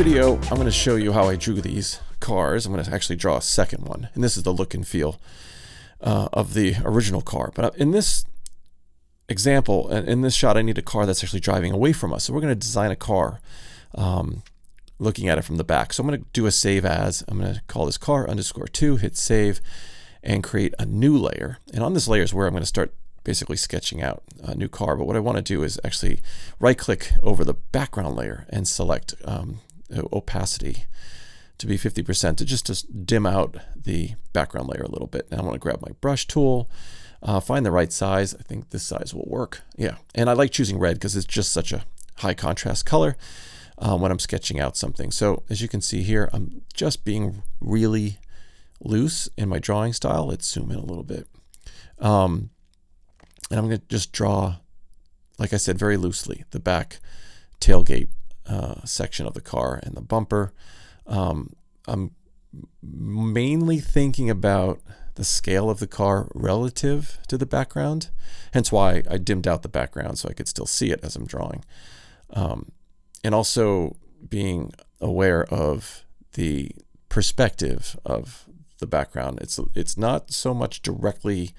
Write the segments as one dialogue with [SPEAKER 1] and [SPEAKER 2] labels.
[SPEAKER 1] video, I'm going to show you how I drew these cars. I'm going to actually draw a second one, and this is the look and feel of the original car. But in this example, in this shot, I need a car that's actually driving away from us. So we're going to design a car looking at it from the back. So I'm going to do a save as. I'm going to call this car_2, hit save, and create a new layer. And on this layer is where I'm going to start basically sketching out a new car. But what I want to do is actually right click over the background layer and select opacity to be 50% to dim out the background layer a little bit. Now I want to grab my brush tool, find the right size. I think this size will work. Yeah, and I like choosing red because it's just such a high contrast color when I'm sketching out something. So as you can see here, I'm just being really loose in my drawing style. Let's zoom in a little bit. And I'm going to just draw, like I said, very loosely, the back tailgate section of the car and the bumper. I'm mainly thinking about the scale of the car relative to the background, hence why I dimmed out the background so I could still see it as I'm drawing. And also being aware of the perspective of the background. It's not so much directly,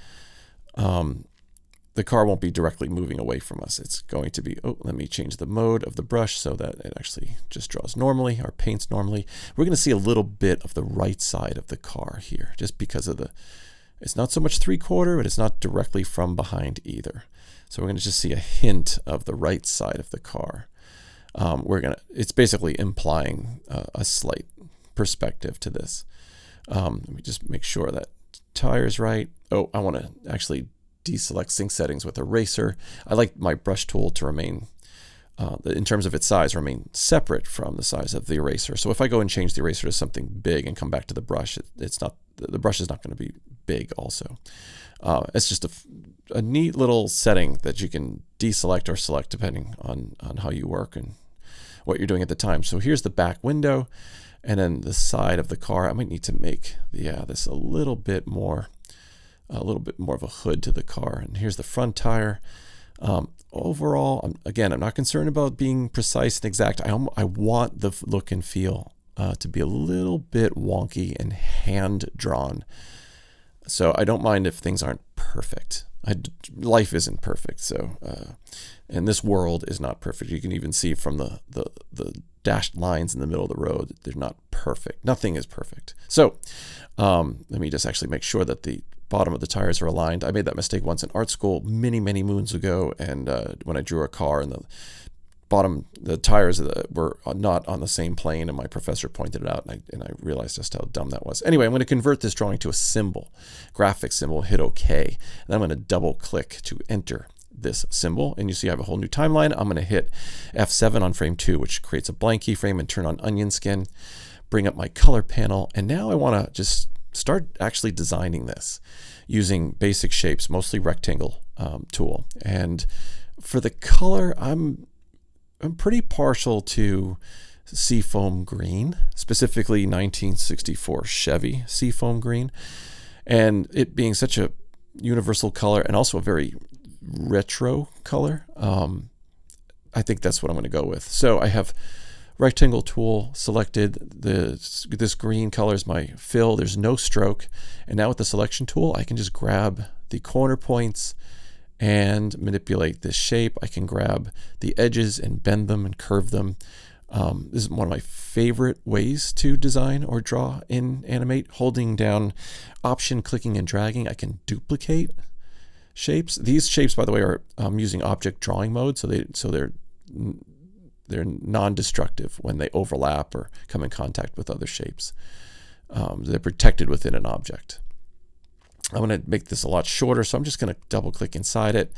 [SPEAKER 1] the car won't be directly moving away from us. It's going to be, let me change the mode of the brush so that it actually just draws normally or paints normally. We're going to see a little bit of the right side of the car here, just because of it's not so much 3/4, but it's not directly from behind either. So we're going to just see a hint of the right side of the car. It's basically implying a slight perspective to this. Let me just make sure that tire's right. I want to actually deselect sync settings with eraser. I like my brush tool to remain, in terms of its size, remain separate from the size of the eraser. So if I go and change the eraser to something big and come back to the brush, the brush is not going to be big also. It's just a neat little setting that you can deselect or select depending on how you work and what you're doing at the time. So here's the back window, and then the side of the car. I might need to make this a little bit more of a hood to the car. And here's the front tire. Overall, I'm not concerned about being precise and exact. I want the look and feel to be a little bit wonky and hand drawn. So I don't mind if things aren't perfect. Life isn't perfect. So, and this world is not perfect. You can even see from the dashed lines in the middle of the road, they're not perfect. Nothing is perfect. So let me just actually make sure that the bottom of the tires are aligned. I made that mistake once in art school many moons ago, and when I drew a car and the tires were not on the same plane, and my professor pointed it out, and I realized just how dumb that was. Anyway, I'm going to convert this drawing to a symbol, graphic symbol, hit OK, and then I'm going to double click to enter this symbol, and you see I have a whole new timeline. I'm going to hit F7 on frame 2, which creates a blank keyframe, and turn on onion skin, bring up my color panel, and now I want to just start actually designing this using basic shapes, mostly rectangle tool. And for the color, I'm pretty partial to seafoam green, specifically 1964 Chevy seafoam green. And it being such a universal color and also a very retro color, I think that's what I'm going to go with. So I have rectangle tool selected. This green color is my fill. There's no stroke. And now with the selection tool, I can just grab the corner points and manipulate this shape. I can grab the edges and bend them and curve them. This is one of my favorite ways to design or draw in Animate. Holding down Option, clicking and dragging, I can duplicate shapes. These shapes, by the way, are using object drawing mode, so they're non-destructive when they overlap or come in contact with other shapes. They're protected within an object. I'm going to make this a lot shorter, so I'm just going to double click inside it,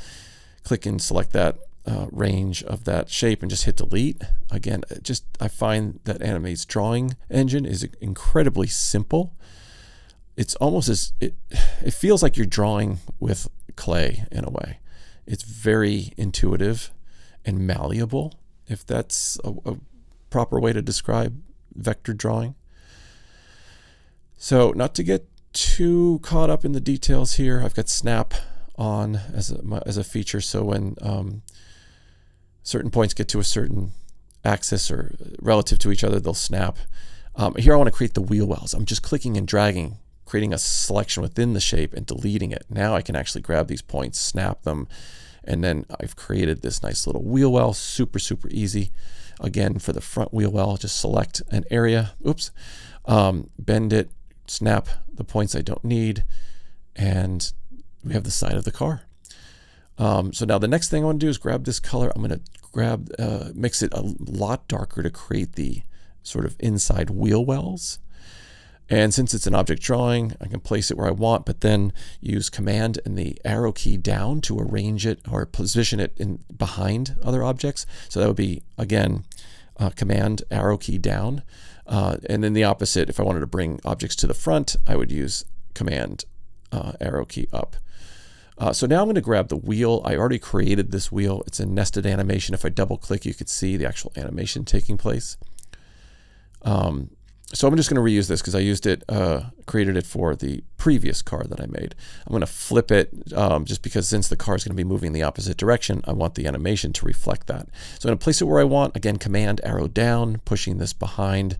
[SPEAKER 1] click and select that range of that shape, and just hit delete. Again, I find that Animate's drawing engine is incredibly simple. It's almost it feels like you're drawing with clay in a way. It's very intuitive and malleable, if that's a proper way to describe vector drawing. So not to get too caught up in the details here, I've got snap on as a feature, so when certain points get to a certain axis or relative to each other, they'll snap. Here I want to create the wheel wells. I'm just clicking and dragging, creating a selection within the shape and deleting it. Now I can actually grab these points, snap them, and then I've created this nice little wheel well. Super, super easy. Again, for the front wheel well, just select an area, bend it, snap the points I don't need, and we have the side of the car. So now the next thing I want to do is grab this color. I'm going to mix it a lot darker to create the sort of inside wheel wells. And since it's an object drawing, I can place it where I want, but then use Command and the arrow key down to arrange it or position it in behind other objects. So that would be, again, Command, arrow key down. And then the opposite, if I wanted to bring objects to the front, I would use Command, arrow key up. So now I'm going to grab the wheel. I already created this wheel. It's a nested animation. If I double click, you could see the actual animation taking place. So I'm just going to reuse this because I used it, created it for the previous car that I made. I'm going to flip it just because since the car is going to be moving in the opposite direction, I want the animation to reflect that. So I'm going to place it where I want. Again, Command, arrow down, pushing this behind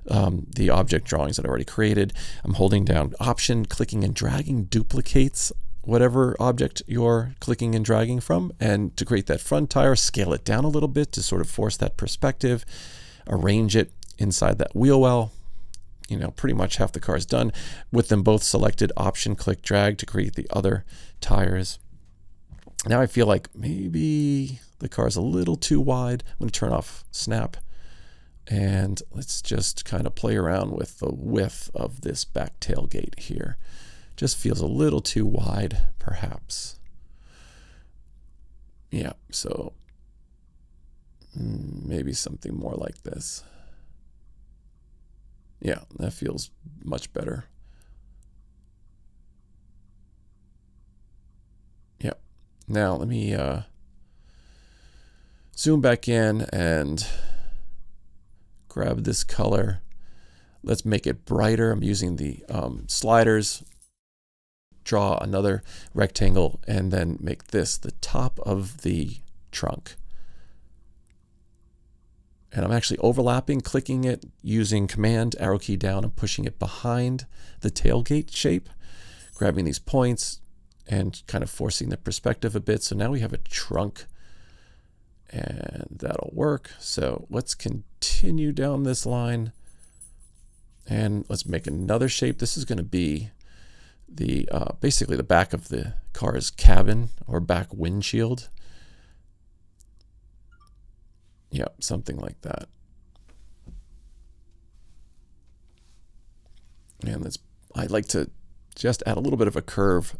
[SPEAKER 1] the object drawings that I already created. I'm holding down Option, clicking and dragging duplicates whatever object you're clicking and dragging from. And to create that front tire, scale it down a little bit to sort of force that perspective, arrange it inside that wheel well. You know, pretty much half the car is done. With them both selected, Option, click, drag to create the other tires. Now I feel like maybe the car is a little too wide. I'm going to turn off snap. And let's just kind of play around with the width of this back tailgate here. Just feels a little too wide, perhaps. Yeah, so maybe something more like this. Yeah, that feels much better. Yeah. Now let me zoom back in and grab this color. Let's make it brighter. I'm using the sliders. Draw another rectangle and then make this the top of the trunk. And I'm actually overlapping, clicking it, using Command, arrow key down, and pushing it behind the tailgate shape, grabbing these points and kind of forcing the perspective a bit. So now we have a trunk and that'll work. So let's continue down this line and let's make another shape. This is going to be the basically the back of the car's cabin or back windshield. Yeah, something like that. And I like to just add a little bit of a curve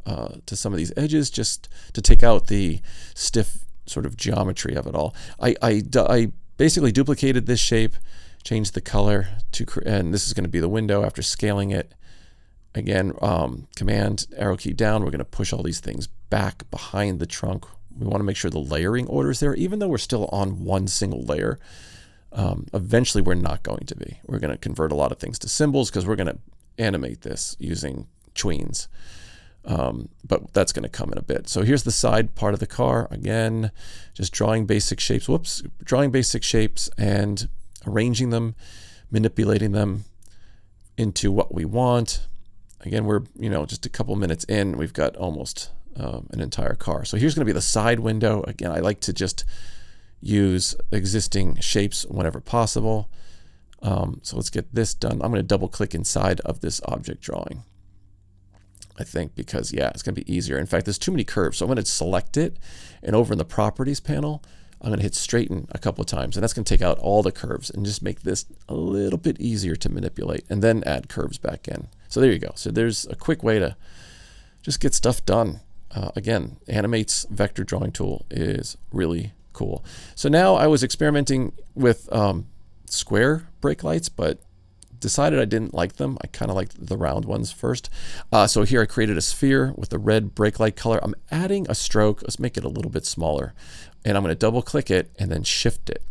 [SPEAKER 1] to some of these edges just to take out the stiff sort of geometry of it all. I basically duplicated this shape, changed the color to, and this is going to be the window after scaling it. Again, Command, arrow key down. We're going to push all these things back behind the trunk. We want to make sure the layering order is there, even though we're still on one single layer. Eventually, we're not going to be. We're going to convert a lot of things to symbols because we're going to animate this using tweens. But that's going to come in a bit. So here's the side part of the car. Again, just drawing basic shapes. Whoops. Drawing basic shapes and arranging them, manipulating them into what we want. Again, we're just a couple minutes in. We've got almost an entire car. So here's going to be the side window. Again, I like to just use existing shapes whenever possible. So let's get this done. I'm going to double click inside of this object drawing, I think, because yeah, it's going to be easier. In fact, there's too many curves. So I'm going to select it, and over in the properties panel, I'm going to hit straighten a couple of times, and that's going to take out all the curves and just make this a little bit easier to manipulate, and then add curves back in. So there you go. So there's a quick way to just get stuff done. Again, Animate's vector drawing tool is really cool. So now I was experimenting with square brake lights, but decided I didn't like them. I kind of liked the round ones first. So here I created a sphere with the red brake light color. I'm adding a stroke. Let's make it a little bit smaller. And I'm going to double click it and then shift it.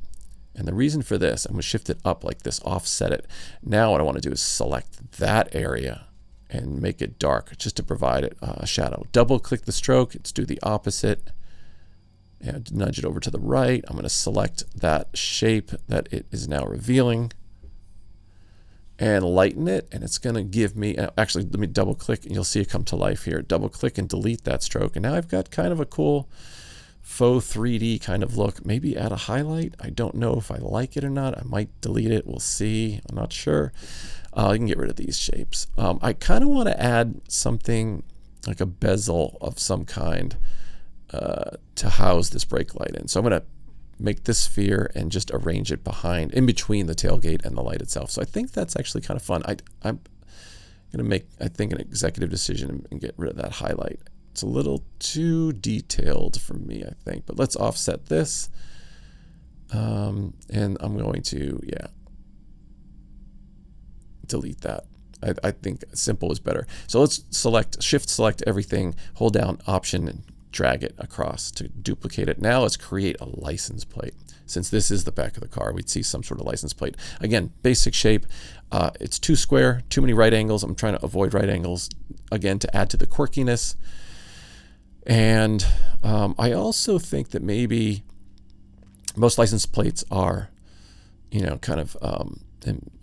[SPEAKER 1] And the reason for this, I'm going to shift it up like this, offset it. Now what I want to do is select that area and make it dark just to provide it a shadow. Double click the stroke. Let's do the opposite. and nudge it over to the right. I'm going to select that shape that it is now revealing and lighten it, and it's going to give me, actually let me double click and you'll see it come to life here. Double click and delete that stroke, and now I've got kind of a cool faux 3D kind of look. Maybe add a highlight. I don't know if I like it or not. I might delete it. We'll see. I'm not sure. You can get rid of these shapes. I kind of want to add something like a bezel of some kind to house this brake light in. So I'm going to make this sphere and just arrange it behind, in between the tailgate and the light itself. So I think that's actually kind of fun. I'm going to make, I think, an executive decision and get rid of that highlight. It's a little too detailed for me, I think, but let's offset this. And I'm going to, delete that. I think simple is better. So let's shift select everything, hold down Option and drag it across to duplicate it. Now let's create a license plate. Since this is the back of the car, we'd see some sort of license plate. Again, basic shape. It's too square, too many right angles. I'm trying to avoid right angles, again, to add to the quirkiness. And I also think that maybe most license plates are, kind of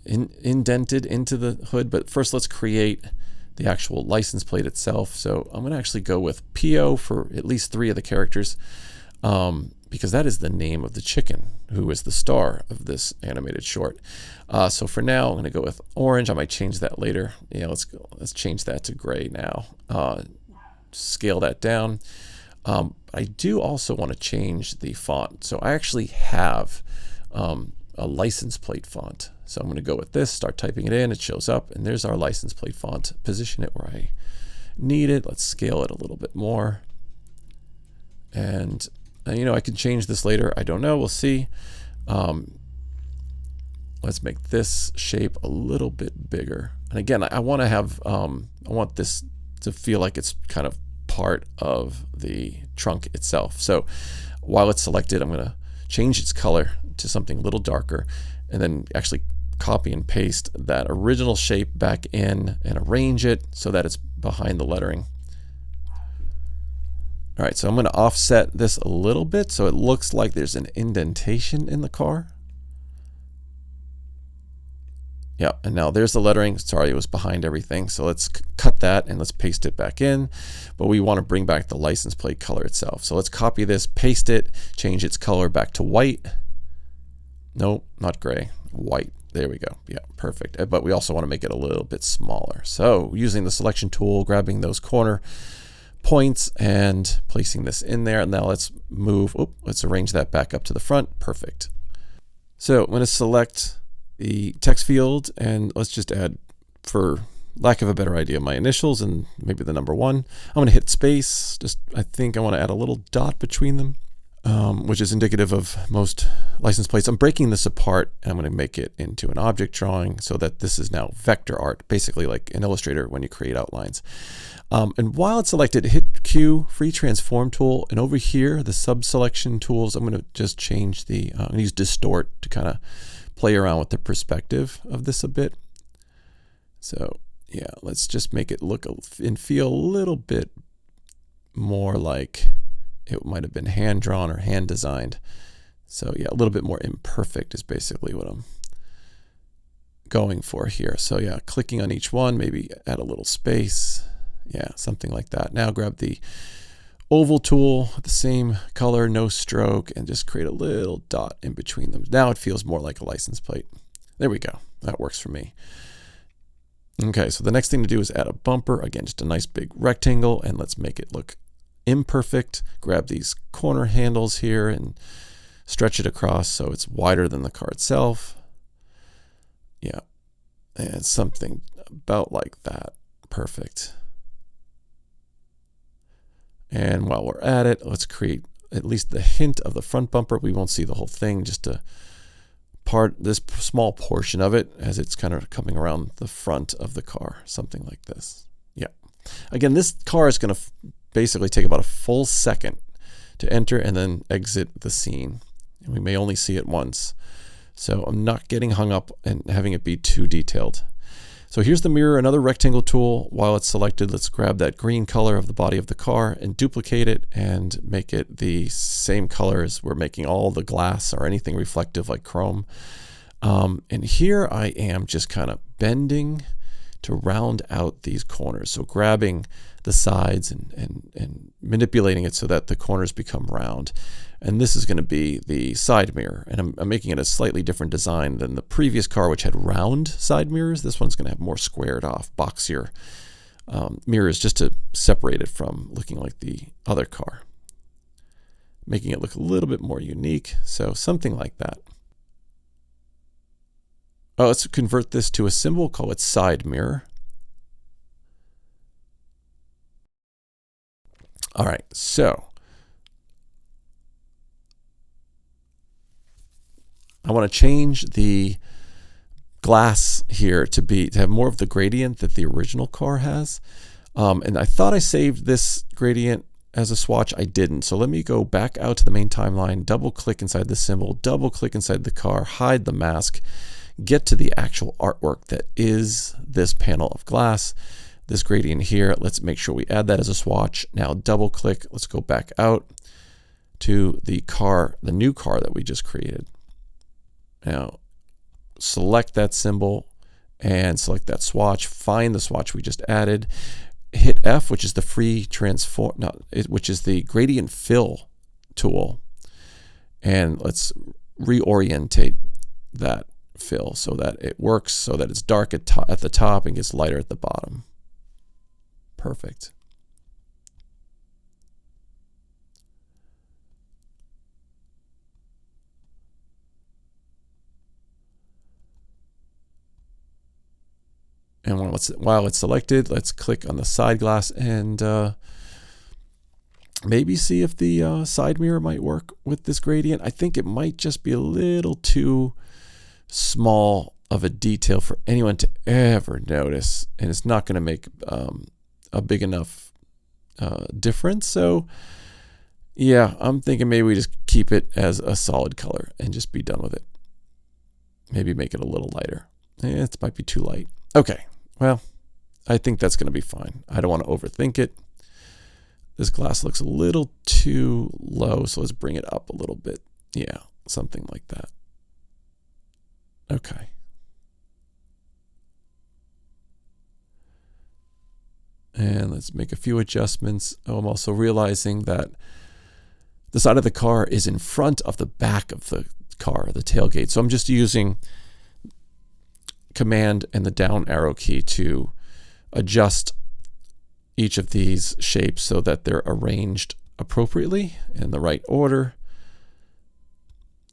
[SPEAKER 1] indented into the hood. But first, let's create the actual license plate itself. So I'm going to actually go with PO for at least 3 of the characters, because that is the name of the chicken who is the star of this animated short. So for now, I'm going to go with orange. I might change that later. Let's change that to gray now. Scale that down. I do also want to change the font. So I actually have a license plate font. So I'm going to go with this, start typing it in, it shows up, and there's our license plate font. Position it where I need it. Let's scale it a little bit more. And I can change this later. I don't know. We'll see. Let's make this shape a little bit bigger. And again, I want to have, I want this to feel like it's kind of part of the trunk itself. So while it's selected, I'm going to change its color to something a little darker, and then actually copy and paste that original shape back in and arrange it so that it's behind the lettering. All right, so I'm going to offset this a little bit so it looks like there's an indentation in the car. Yeah, and now there's the lettering. Sorry, it was behind everything. So let's cut that and let's paste it back in. But we want to bring back the license plate color itself. So let's copy this, paste it, change its color back to white. No, not gray, white. There we go. Yeah, perfect. But we also want to make it a little bit smaller. So using the selection tool, grabbing those corner points and placing this in there. And now let's move, let's arrange that back up to the front. Perfect. So I'm going to select the text field and let's just add, for lack of a better idea, my initials and maybe the number 1. I'm going to hit space. I think I want to add a little dot between them. Which is indicative of most license plates. I'm breaking this apart and I'm going to make it into an object drawing so that this is now vector art, basically like in Illustrator when you create outlines. And while it's selected, hit Q, free transform tool, and over here, the sub selection tools, I'm going to just change the, I'm going to use distort to kind of play around with the perspective of this a bit. So yeah, let's just make it look and feel a little bit more like it might have been hand drawn or hand designed. So yeah, a little bit more imperfect is basically what I'm going for here. So yeah, clicking on each one, maybe add a little space. Yeah, something like that. Now grab the oval tool, the same color, no stroke, and just create a little dot in between them. Now it feels more like a license plate. There we go. That works for me. Okay, so the next thing to do is add a bumper. Again, just a nice big rectangle, and let's make it look imperfect. Grab these corner handles here and stretch it across so it's wider than the car itself. Yeah, and something about like that. Perfect. And while we're at it, let's create at least the hint of the front bumper. We won't see the whole thing, just this small portion of it as it's kind of coming around the front of the car, something like this. Yeah. Again, this car is going to basically take about a full second to enter and then exit the scene. And we may only see it once. So I'm not getting hung up and having it be too detailed. So here's the mirror, another rectangle tool. While it's selected, let's grab that green color of the body of the car and duplicate it and make it the same color as we're making all the glass or anything reflective like chrome. And here I am just kind of bending to round out these corners. So grabbing the sides and manipulating it so that the corners become round. And this is going to be the side mirror. And I'm making it a slightly different design than the previous car, which had round side mirrors. This one's going to have more squared off, boxier mirrors just to separate it from looking like the other car. Making it look a little bit more unique. So something like that. Oh, let's convert this to a symbol, call it side mirror. All right, so I want to change the glass here to have more of the gradient that the original car has. And I thought I saved this gradient as a swatch. I didn't. So let me go back out to the main timeline, double click inside the symbol, double click inside the car, hide the mask, get to the actual artwork that is this panel of glass, this gradient here. Let's make sure we add that as a swatch. Now double click. Let's go back out to the car, the new car that we just created. Now select that symbol and select that swatch. Find the swatch we just added. Hit F, which is the free transform, which is the gradient fill tool, and let's reorientate that fill so that it works, so that it's dark at the top and gets lighter at the bottom. Perfect. And while it's selected, let's click on the side glass and maybe see if the side mirror might work with this gradient. I think it might just be a little too small of a detail for anyone to ever notice, and it's not going to make a big enough difference. So yeah, I'm thinking maybe we just keep it as a solid color and just be done with it. Maybe make it a little lighter. It might be too light. Okay, well, I think that's going to be fine. I don't want to overthink it. This glass looks a little too low, so let's bring it up a little bit. Yeah, something like that. Okay. And let's make a few adjustments. Oh, I'm also realizing that the side of the car is in front of the back of the car, the tailgate. So I'm just using Command and the down arrow key to adjust each of these shapes so that they're arranged appropriately in the right order.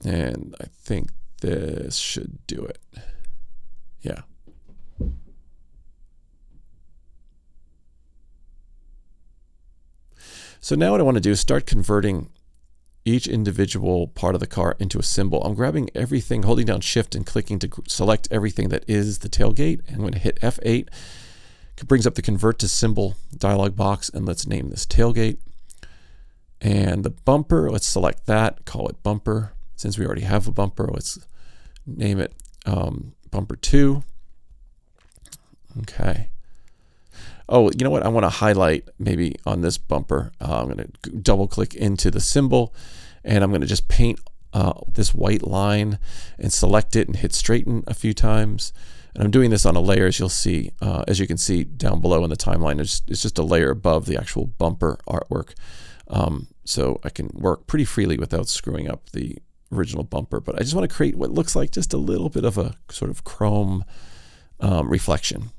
[SPEAKER 1] And I think this should do it. Yeah. So now what I want to do is start converting each individual part of the car into a symbol. I'm grabbing everything, holding down Shift and clicking to select everything that is the tailgate. And I'm going to hit F8. It brings up the Convert to Symbol dialog box, and let's name this tailgate. And the bumper, let's select that, call it bumper. Since we already have a bumper, let's name it bumper 2. Okay. Oh, you know what? I want to highlight maybe on this bumper. I'm going to double click into the symbol, and I'm going to just paint this white line and select it and hit straighten a few times. And I'm doing this on a layer, as you'll see, as you can see down below in the timeline. It's just a layer above the actual bumper artwork. So I can work pretty freely without screwing up the original bumper. But I just want to create what looks like just a little bit of a sort of chrome reflection.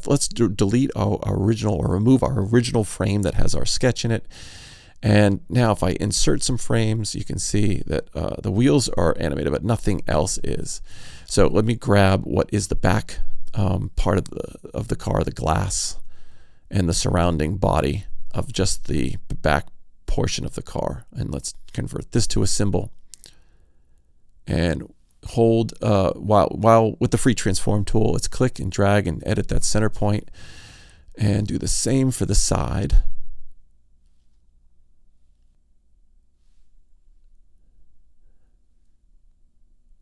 [SPEAKER 1] Let's delete our original, or remove our original frame that has our sketch in it. And now if I insert some frames, you can see that the wheels are animated, but nothing else is. So let me grab what is the back part of the car, the glass, and the surrounding body of just the back portion of the car. And let's convert this to a symbol. And hold while with the free transform tool, let's click and drag and edit that center point, and do the same for the side.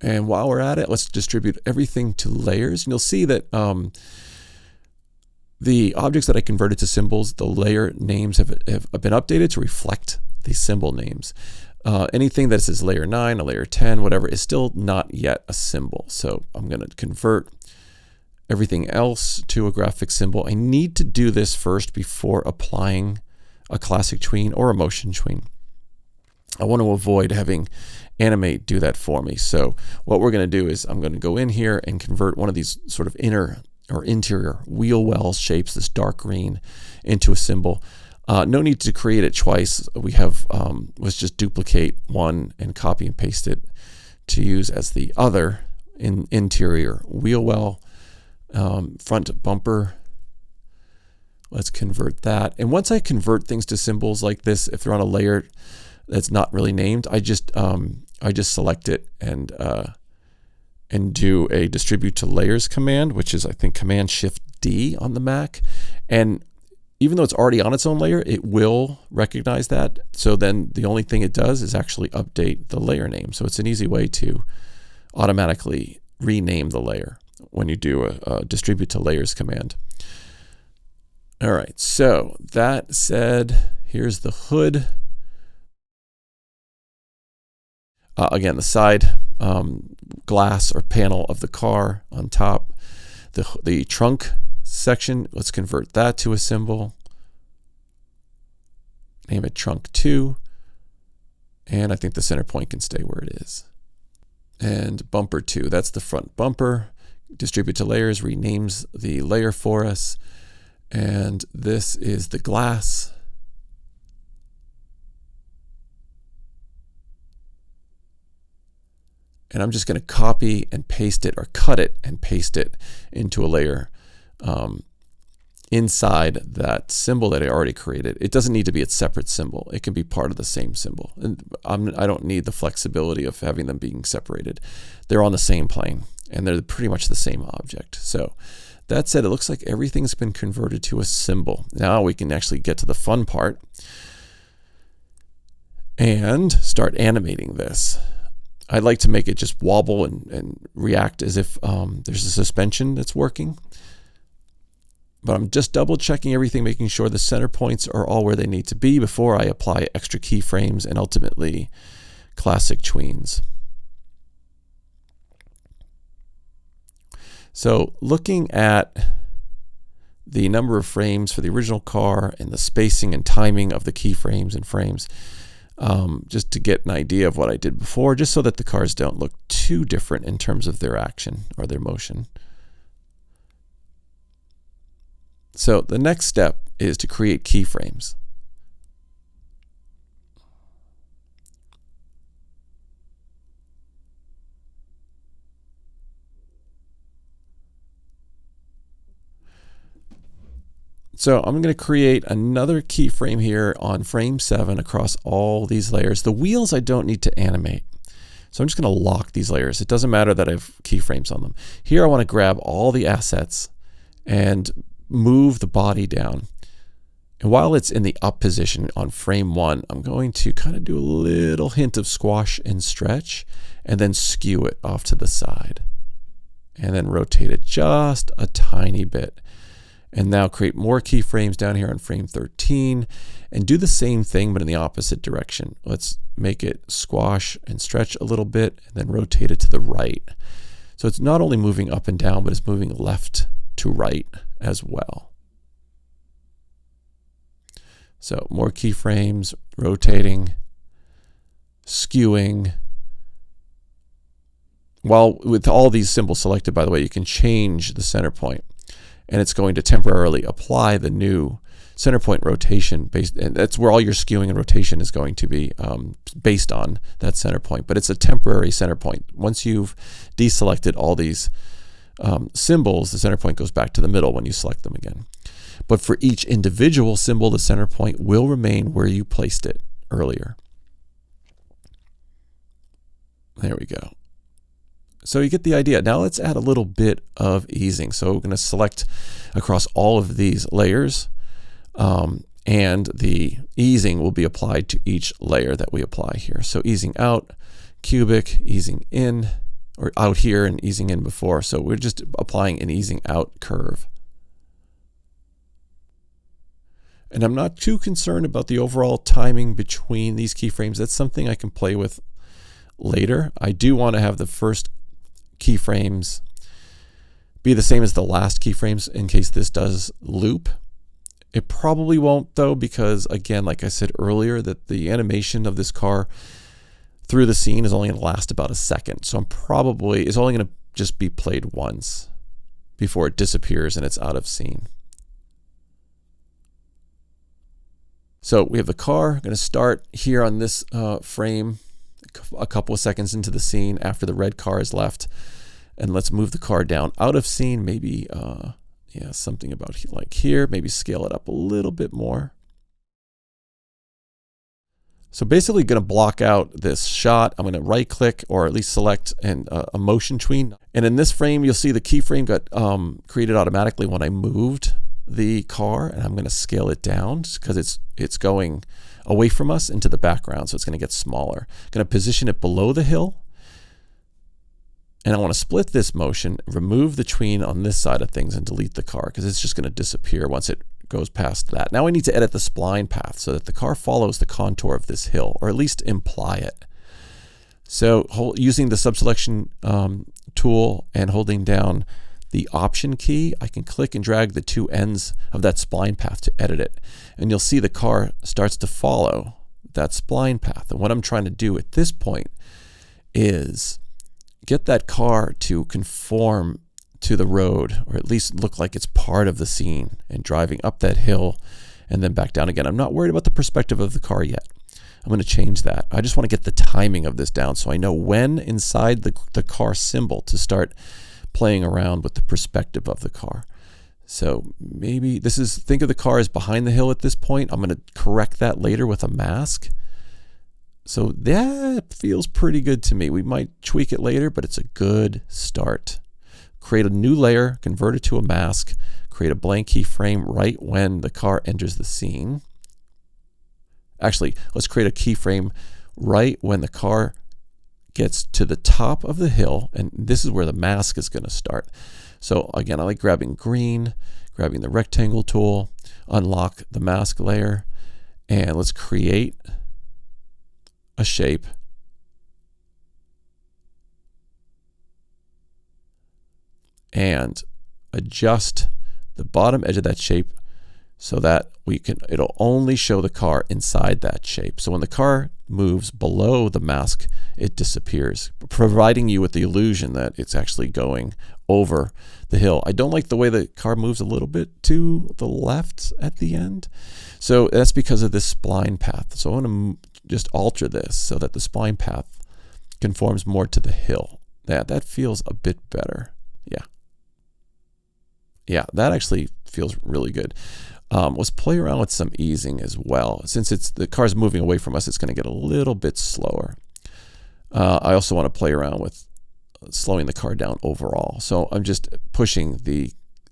[SPEAKER 1] And while we're at it, let's distribute everything to layers. And you'll see that the objects that I converted to symbols, the layer names have been updated to reflect the symbol names. Anything that says layer 9, a layer 10, whatever, is still not yet a symbol. So I'm going to convert everything else to a graphic symbol. I need to do this first before applying a classic tween or a motion tween. I want to avoid having Animate do that for me. So what we're going to do is I'm going to go in here and convert one of these sort of inner or interior wheel well shapes, this dark green, into a symbol. No need to create it twice. We have, let's just duplicate one and copy and paste it to use as the other interior wheel well. Front bumper. Let's convert that. And once I convert things to symbols like this, if they're on a layer that's not really named, I just select it and do a distribute to layers command, which is I think Command Shift D on the Mac. And even though it's already on its own layer, it will recognize that. So then the only thing it does is actually update the layer name. So it's an easy way to automatically rename the layer when you do a distribute to layers command. All right, so that said, here's the hood. Again, the side glass or panel of the car on top. The trunk section, let's convert that to a symbol. Name it trunk 2. And I think the center point can stay where it is. And bumper 2, that's the front bumper. Distribute to layers renames the layer for us. And this is the glass. And I'm just going to copy and paste it, or cut it and paste it into a layer inside that symbol that I already created. It doesn't need to be a separate symbol. It can be part of the same symbol. And I don't need the flexibility of having them being separated. They're on the same plane, and they're pretty much the same object. So that said, it looks like everything's been converted to a symbol. Now we can actually get to the fun part and start animating this. I'd like to make it just wobble and react as if there's a suspension that's working. But I'm just double checking everything, making sure the center points are all where they need to be before I apply extra keyframes and ultimately classic tweens. So looking at the number of frames for the original car and the spacing and timing of the keyframes and frames, just to get an idea of what I did before, just so that the cars don't look too different in terms of their action or their motion. So the next step is to create keyframes. So I'm going to create another keyframe here on frame 7 across all these layers. The wheels I don't need to animate. So I'm just going to lock these layers. It doesn't matter that I have keyframes on them. Here I want to grab all the assets and move the body down. And while it's in the up position on frame 1, I'm going to kind of do a little hint of squash and stretch and then skew it off to the side. And then rotate it just a tiny bit. And now create more keyframes down here on frame 13 and do the same thing but in the opposite direction. Let's make it squash and stretch a little bit and then rotate it to the right. So it's not only moving up and down, but it's moving left to right as well. So more keyframes, rotating, skewing. While with all these symbols selected, by the way, you can change the center point. And it's going to temporarily apply the new center point rotation based, and that's where all your skewing and rotation is going to be based on that center point. But it's a temporary center point. Once you've deselected all these symbols, the center point goes back to the middle when you select them again. But for each individual symbol, the center point will remain where you placed it earlier. There we go. So you get the idea. Now let's add a little bit of easing. So we're going to select across all of these layers, and the easing will be applied to each layer that we apply here. So easing out, cubic, easing in, or out here and easing in before. So we're just applying an easing out curve. And I'm not too concerned about the overall timing between these keyframes. That's something I can play with later. I do want to have the first keyframes be the same as the last keyframes in case this does loop. It probably won't though, because again, like I said earlier, that the animation of this car through the scene is only going to last about a second. So it's only going to just be played once before it disappears and it's out of scene. So we have the car. I'm going to start here on this frame a couple of seconds into the scene after the red car is left. And let's move the car down out of scene. Maybe, yeah, something about like here. Maybe scale it up a little bit more. So basically going to block out this shot. I'm going to right click or at least select a motion tween. And in this frame, you'll see the keyframe got created automatically when I moved the car, and I'm going to scale it down because it's going away from us into the background, so it's going to get smaller. I'm going to position it below the hill, and I want to split this motion, remove the tween on this side of things, and delete the car because it's just going to disappear once it goes past that. Now I need to edit the spline path so that the car follows the contour of this hill, or at least imply it. So using the subselection tool and holding down the Option key, I can click and drag the two ends of that spline path to edit it. And you'll see the car starts to follow that spline path. And what I'm trying to do at this point is get that car to conform to the road, or at least look like it's part of the scene, and driving up that hill and then back down again. I'm not worried about the perspective of the car yet. I'm going to change that. I just want to get the timing of this down so I know when inside the car symbol to start playing around with the perspective of the car. So maybe think of the car as behind the hill at this point. I'm going to correct that later with a mask. So that feels pretty good to me. We might tweak it later, but it's a good start. Create a new layer, convert it to a mask, create a blank keyframe right when the car enters the scene. Actually, let's create a keyframe right when the car gets to the top of the hill, and this is where the mask is going to start. So again, I like grabbing green, grabbing the rectangle tool, unlock the mask layer, and let's create a shape. And adjust the bottom edge of that shape so that it'll only show the car inside that shape. So when the car moves below the mask, it disappears, providing you with the illusion that it's actually going over the hill. I don't like the way the car moves a little bit to the left at the end. So that's because of this spline path. So I want to just alter this so that the spline path conforms more to the hill. That feels a bit better. Yeah, that actually feels really good. Let's play around with some easing as well. Since the car's moving away from us, it's going to get a little bit slower. I also want to play around with slowing the car down overall. So I'm just pushing the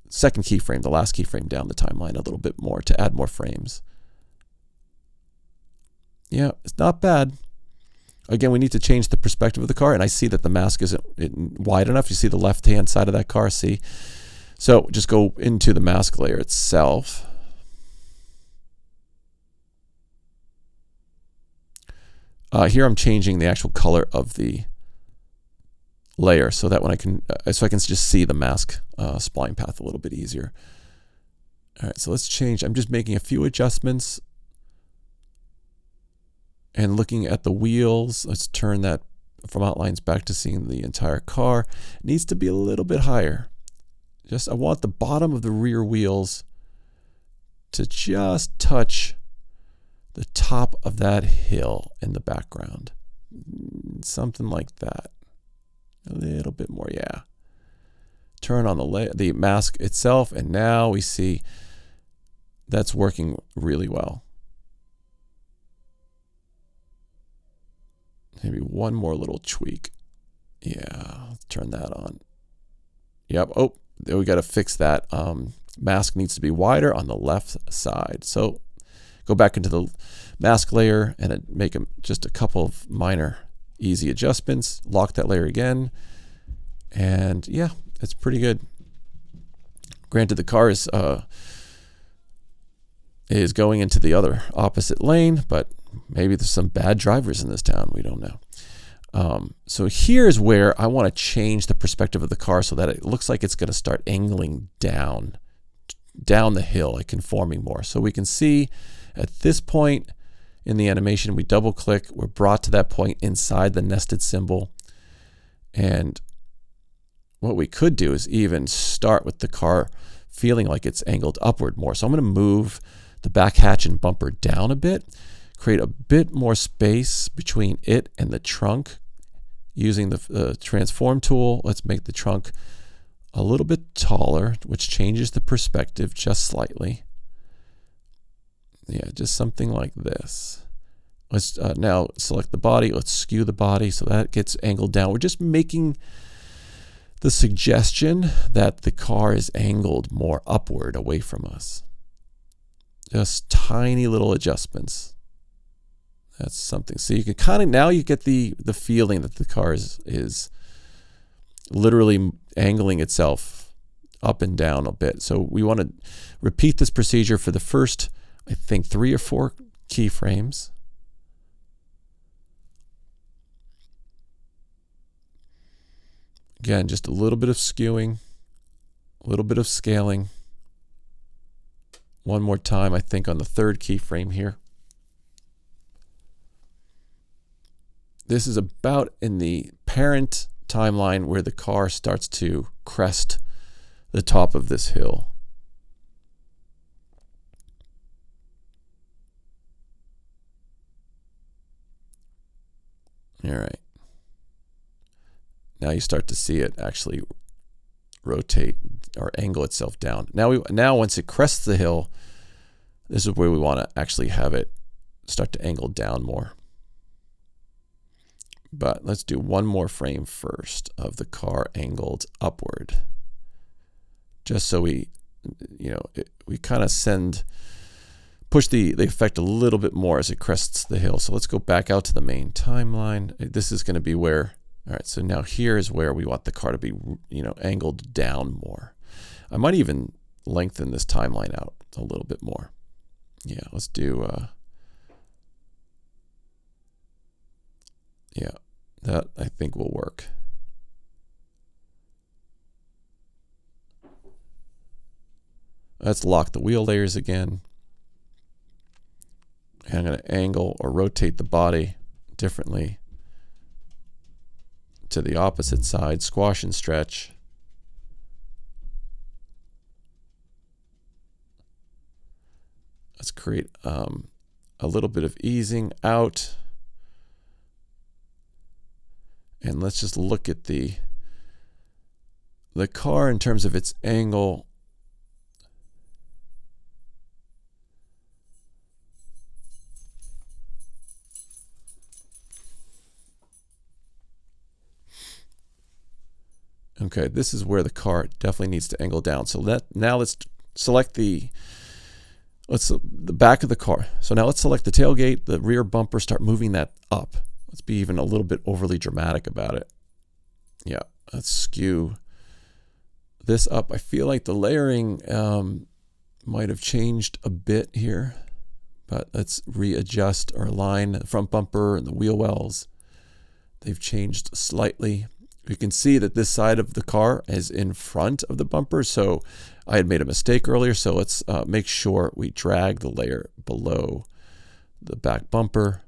[SPEAKER 1] second keyframe, the last keyframe, down the timeline a little bit more to add more frames. Yeah, it's not bad. Again, we need to change the perspective of the car, and I see that the mask isn't wide enough. You see the left-hand side of that car, see? So just go into the mask layer itself. Here I'm changing the actual color of the layer so that when I can just see the mask spline path a little bit easier. All right, so let's change. I'm just making a few adjustments and looking at the wheels. Let's turn that from outlines back to seeing the entire car. It needs to be a little bit higher. I want the bottom of the rear wheels to just touch the top of that hill in the background. Something like that. A little bit more, yeah. Turn on the mask itself, and now we see that's working really well. Maybe one more little tweak. Yeah, let's turn that on. Yep, oh. We got to fix that. Mask needs to be wider on the left side. So go back into the mask layer and make just a couple of minor easy adjustments. Lock that layer again. And yeah, it's pretty good. Granted, the car is going into the other opposite lane, but maybe there's some bad drivers in this town. We don't know. So here's where I want to change the perspective of the car so that it looks like it's going to start angling down the hill, like conforming more. So we can see at this point in the animation, we double click, we're brought to that point inside the nested symbol. And what we could do is even start with the car feeling like it's angled upward more. So I'm going to move the back hatch and bumper down a bit, create a bit more space between it and the trunk using the transform tool. Let's make the trunk a little bit taller, which changes the perspective just slightly. Yeah, just something like this. Let's now select the body. Let's skew the body so that gets angled down. We're just making the suggestion that the car is angled more upward away from us. Just tiny little adjustments. That's something. So you can kind of, now you get the feeling that the car is literally angling itself up and down a bit. So we want to repeat this procedure for the first, I think, 3 or 4 keyframes. Again, just a little bit of skewing, a little bit of scaling. One more time, I think, on the 3rd keyframe here. This is about in the parent timeline where the car starts to crest the top of this hill. All right. Now you start to see it actually rotate or angle itself down. Now once it crests the hill, this is where we want to actually have it start to angle down more. But let's do one more frame first of the car angled upward. Just so we kind of push the effect a little bit more as it crests the hill. So let's go back out to the main timeline. This is going to be where, all right, so now here is where we want the car to be, angled down more. I might even lengthen this timeline out a little bit more. Yeah, let's do, yeah, that I think will work. Let's lock the wheel layers again. And I'm going to angle or rotate the body differently to the opposite side, squash and stretch. Let's create a little bit of easing out. And let's just look at the car in terms of its angle. Okay, this is where the car definitely needs to angle down. So now let's select the back of the car. So now let's select the tailgate, the rear bumper, start moving that up. Let's be even a little bit overly dramatic about it. Yeah, let's skew this up. I feel like the layering might have changed a bit here, but let's readjust or align the front bumper and the wheel wells. They've changed slightly. We can see that this side of the car is in front of the bumper, so I had made a mistake earlier, so let's make sure we drag the layer below the back bumper.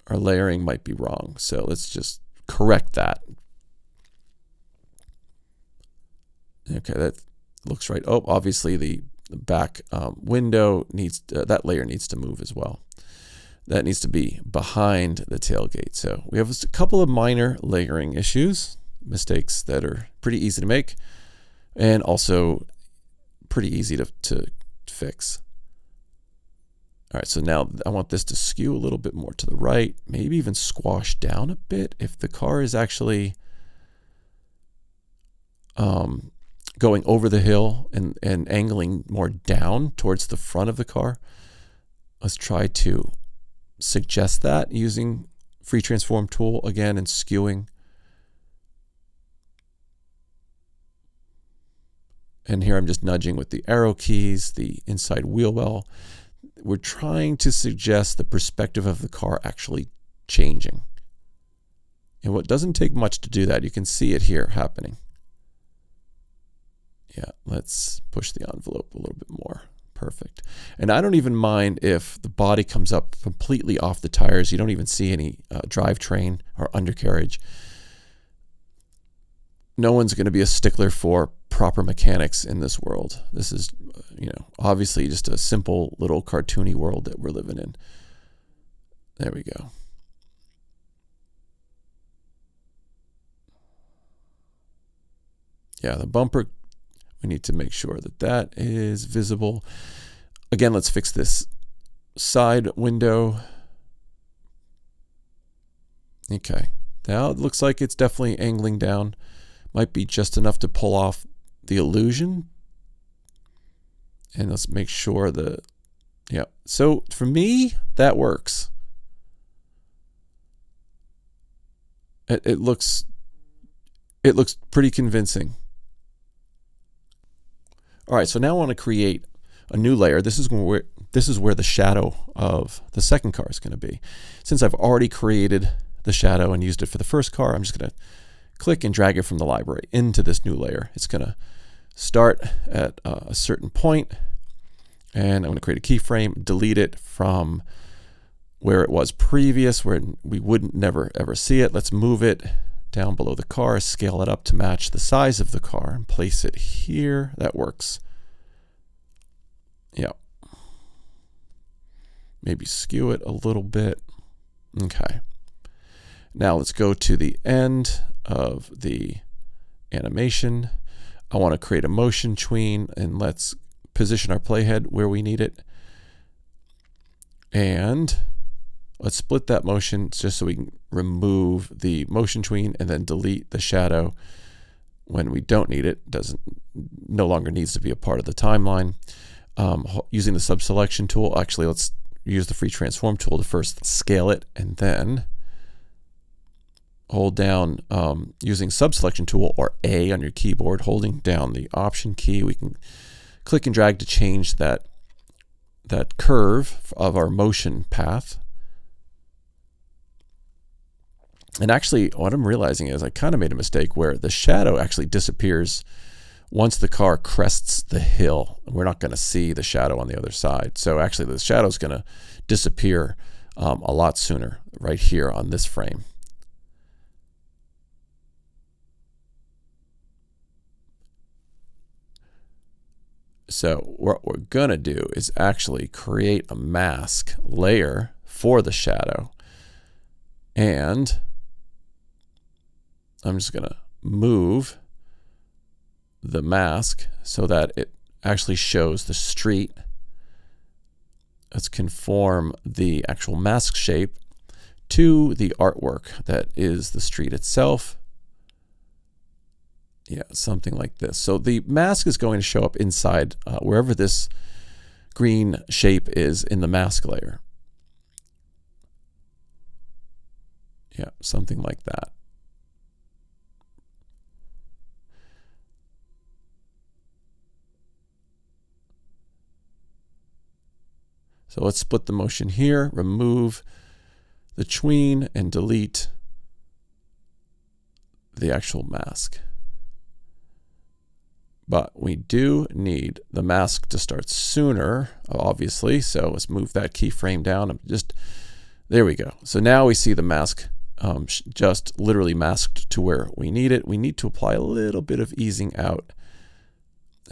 [SPEAKER 1] Our layering might be wrong, so let's just correct that. Okay, that looks right. Oh, obviously the back window needs that layer needs to move as well. That needs to be behind the tailgate. So we have a couple of minor layering issues, mistakes that are pretty easy to make, and also pretty easy to fix. All right, so now I want this to skew a little bit more to the right, maybe even squash down a bit if the car is actually going over the hill and angling more down towards the front of the car. Let's try to suggest that using free transform tool again and skewing. And here I'm just nudging with the arrow keys, the inside wheel well. We're trying to suggest the perspective of the car actually changing. And what doesn't take much to do that, you can see it here happening. Yeah, let's push the envelope a little bit more. Perfect. And I don't even mind if the body comes up completely off the tires. You don't even see any drivetrain or undercarriage. No one's going to be a stickler for proper mechanics in this world. This is, obviously just a simple little cartoony world that we're living in. There we go. Yeah, the bumper, we need to make sure that that is visible. Again, let's fix this side window. Okay, now it looks like it's definitely angling down. Might be just enough to pull off the illusion. And let's make sure that, yeah. So for me, that works. It looks pretty convincing. All right, so now I want to create a new layer. This is where the shadow of the second car is going to be. Since I've already created the shadow and used it for the first car, I'm just going to click and drag it from the library into this new layer. It's going to start at a certain point, and I'm going to create a keyframe, delete it from where it was previous, where we wouldn't never ever see it. Let's move it down below the car, scale it up to match the size of the car, and place it here. That works. Yeah. Maybe skew it a little bit. Okay. Now let's go to the end of the animation. I want to create a motion tween, and let's position our playhead where we need it. And let's split that motion just so we can remove the motion tween and then delete the shadow when we don't need it. No longer needs to be a part of the timeline. Using the subselection tool, actually let's use the free transform tool to first scale it, and then hold down using subselection tool or A on your keyboard, holding down the option key. We can click and drag to change that curve of our motion path. And actually, what I'm realizing is I kind of made a mistake where the shadow actually disappears once the car crests the hill. We're not going to see the shadow on the other side. So actually, the shadow is going to disappear a lot sooner right here on this frame. So what we're going to do is actually create a mask layer for the shadow. And I'm just going to move the mask so that it actually shows the street. Let's conform the actual mask shape to the artwork that is the street itself. Yeah, something like this. So the mask is going to show up inside wherever this green shape is in the mask layer. Yeah, something like that. So let's split the motion here, remove the tween, and delete the actual mask. But we do need the mask to start sooner, obviously. So let's move that keyframe down. There we go. So now we see the mask just literally masked to where we need it. We need to apply a little bit of easing out,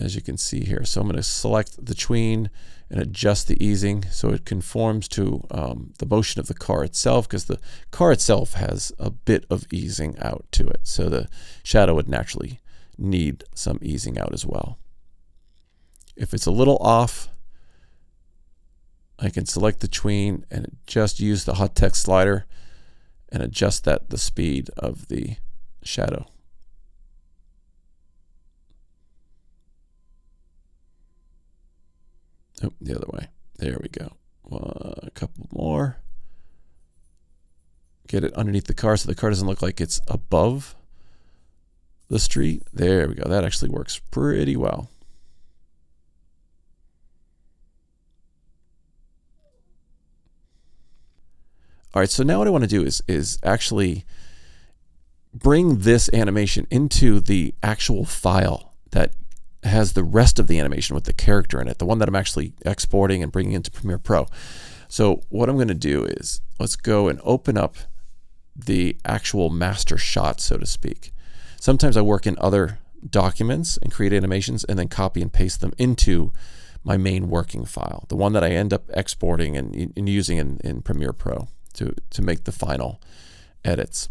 [SPEAKER 1] as you can see here. So I'm going to select the tween and adjust the easing so it conforms to the motion of the car itself, because the car itself has a bit of easing out to it. So the shadow would naturally need some easing out as well. If it's a little off, I can select the tween and just use the hot text slider and adjust the speed of the shadow. Oh, the other way. There we go. A couple more. Get it underneath the car so the car doesn't look like it's above the street. There we go. That actually works pretty well. All right, so now what I want to do is actually bring this animation into the actual file that has the rest of the animation with the character in it, the one that I'm actually exporting and bringing into Premiere Pro. So what I'm going to do is let's go and open up the actual master shot, so to speak. Sometimes I work in other documents and create animations and then copy and paste them into my main working file, the one that I end up exporting and using in Premiere Pro to make the final edits.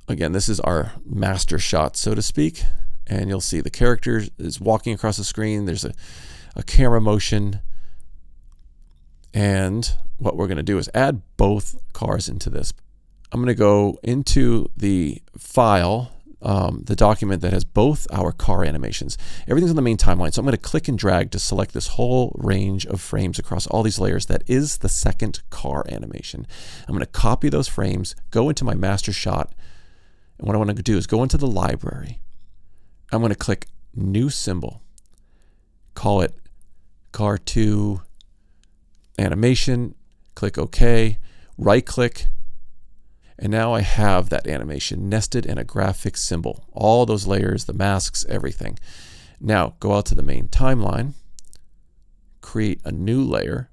[SPEAKER 1] Again, this is our master shot, so to speak, and you'll see the character is walking across the screen. There's a camera motion, and what we're going to do is add both cars into this. I'm going to go into the file, the document that has both our car animations. Everything's on the main timeline, so I'm going to click and drag to select this whole range of frames across all these layers. That is the second car animation. I'm going to copy those frames, go into my master shot, and what I want to do is go into the library. I'm going to click New Symbol, call it Car 2 Animation, click OK, right-click, and now I have that animation nested in a graphic symbol. All those layers, the masks, everything. Now go out to the main timeline, create a new layer.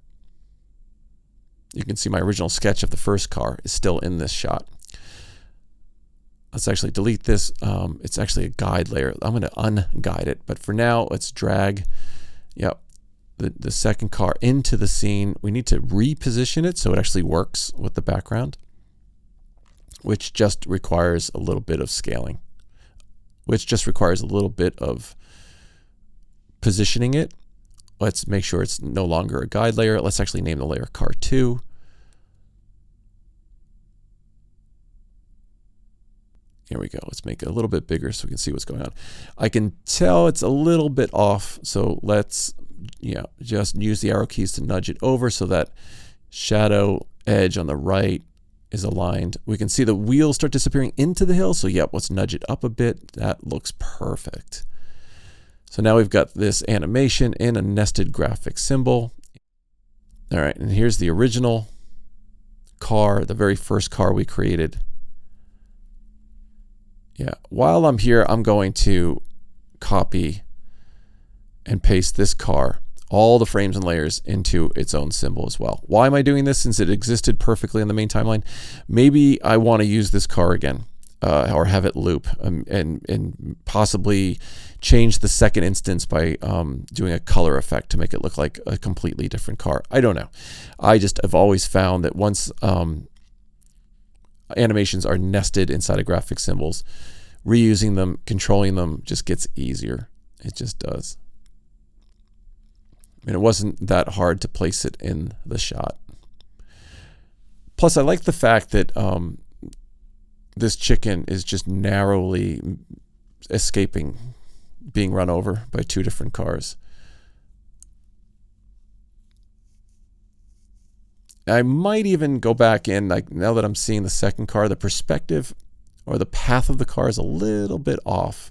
[SPEAKER 1] You can see my original sketch of the first car is still in this shot. Let's actually delete this. It's actually a guide layer. I'm going to unguide it, but for now, let's drag the second car into the scene. We need to reposition it so it actually works with the background, which just requires a little bit of scaling, which just requires a little bit of positioning it. Let's make sure it's no longer a guide layer. Let's actually name the layer Car 2. Here we go. Let's make it a little bit bigger so we can see what's going on. I can tell it's a little bit off, so let's just use the arrow keys to nudge it over so that shadow edge on the right is aligned. We can see the wheels start disappearing into the hill, so let's nudge it up a bit. That looks perfect. So now we've got this animation in a nested graphic symbol. All right, and here's the original car, the very first car we created. While I'm here, I'm going to copy and paste this car, all the frames and layers, into its own symbol as well. Why am I doing this? Since it existed perfectly on the main timeline, maybe I want to use this car again, or have it loop, and possibly change the second instance by doing a color effect to make it look like a completely different car. I don't know. I've always found that once animations are nested inside of graphic symbols, reusing them, controlling them just gets easier. It just does. And it wasn't that hard to place it in the shot. Plus, I like the fact that this chicken is just narrowly escaping being run over by two different cars. I might even go back in, like now that I'm seeing the second car, the perspective or the path of the car is a little bit off.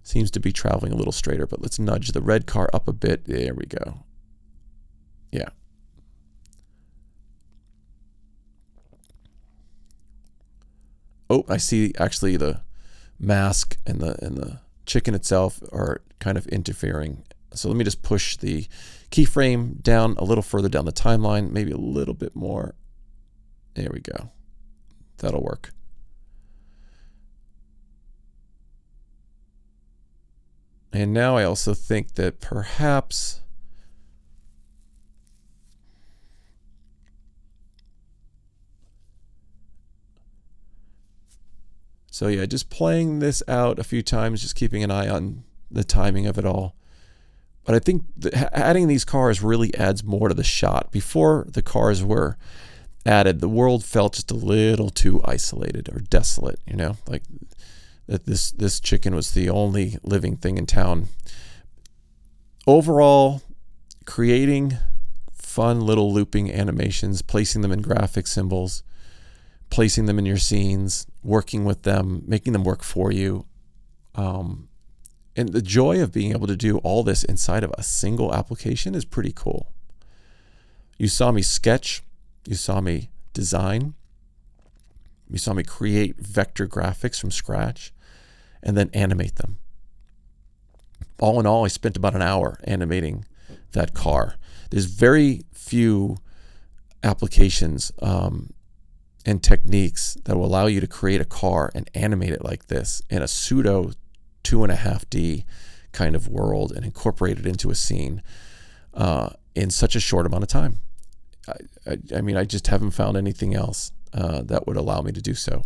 [SPEAKER 1] Seems to be traveling a little straighter, but let's nudge the red car up a bit. There we go. Yeah. Oh, I see actually the mask and the chicken itself are kind of interfering. So let me just push the keyframe down a little further down the timeline, maybe a little bit more. There we go. That'll work. And now I also think that perhaps just playing this out a few times, just keeping an eye on the timing of it all. But I think adding these cars really adds more to the shot. Before the cars were added, the world felt just a little too isolated or desolate, like that this chicken was the only living thing in town. Overall, creating fun little looping animations, placing them in graphic symbols, placing them in your scenes, working with them, making them work for you. And the joy of being able to do all this inside of a single application is pretty cool. You saw me sketch, you saw me design. You saw me create vector graphics from scratch and then animate them. All in all, I spent about an hour animating that car. There's very few applications and techniques that will allow you to create a car and animate it like this in a pseudo 2.5D kind of world and incorporate it into a scene in such a short amount of time. I mean, I just haven't found anything else that would allow me to do so.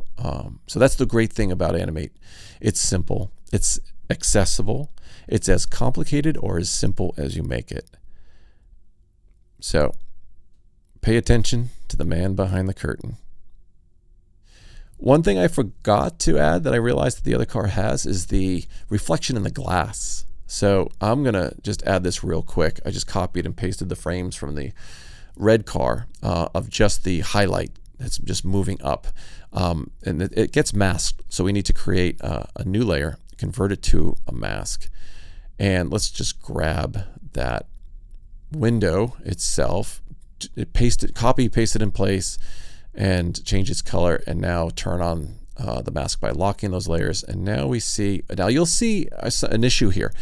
[SPEAKER 1] So that's the great thing about Animate. It's simple. It's accessible. It's as complicated or as simple as you make it. So pay attention to the man behind the curtain. One thing I forgot to add that I realized that the other car has is the reflection in the glass. So I'm going to just add this real quick. I just copied and pasted the frames from the red car of just the highlight that's just moving up. And it gets masked. So we need to create a new layer, convert it to a mask. And let's just grab that window itself, copy, paste it in place, and change its color, and now turn on the mask by locking those layers. And now we see, now you'll see an issue here.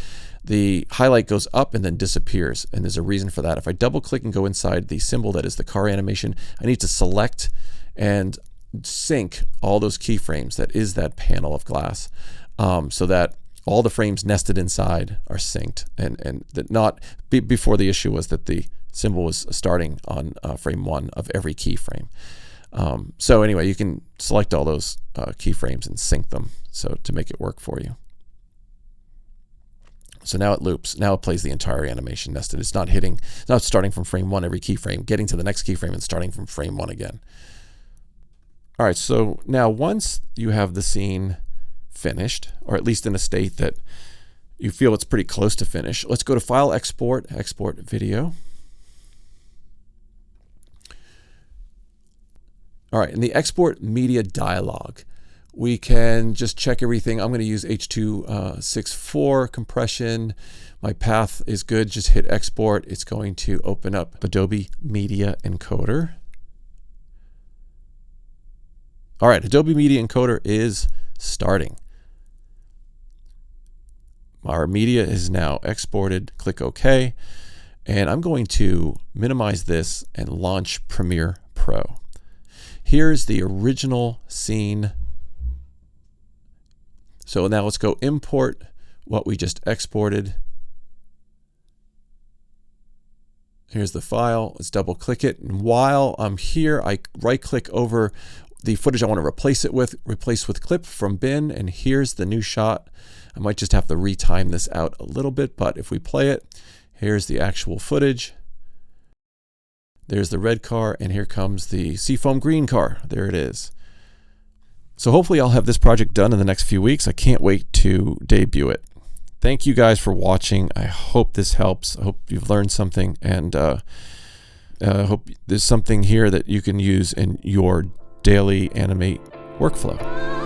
[SPEAKER 1] The highlight goes up and then disappears, and there's a reason for that. If I double click and go inside the symbol that is the car animation, I need to select and sync all those keyframes that is that panel of glass, so that all the frames nested inside are synced, and that not before the issue was that the symbol was starting on frame 1 of every keyframe. So anyway, you can select all those keyframes and sync them so to make it work for you. So now it loops. Now it plays the entire animation nested. It's not starting from frame 1 every keyframe, getting to the next keyframe and starting from frame 1 again. All right, so now once you have the scene finished, or at least in a state that you feel it's pretty close to finish, let's go to File, Export, Export Video. All right, in the Export Media dialog, we can just check everything. I'm going to use H.264 compression. My path is good. Just hit Export. It's going to open up Adobe Media Encoder. All right, Adobe Media Encoder is starting. Our media is now exported. Click OK. And I'm going to minimize this and launch Premiere Pro. Here's the original scene. So now let's go import what we just exported. Here's the file. Let's double click it. And while I'm here, I right click over the footage I want to replace with clip from bin. And here's the new shot. I might just have to retime this out a little bit, but if we play it, here's the actual footage. There's the red car, and here comes the seafoam green car. There it is. So hopefully I'll have this project done in the next few weeks. I can't wait to debut it. Thank you guys for watching. I hope this helps. I hope you've learned something, and I hope there's something here that you can use in your daily Animate workflow.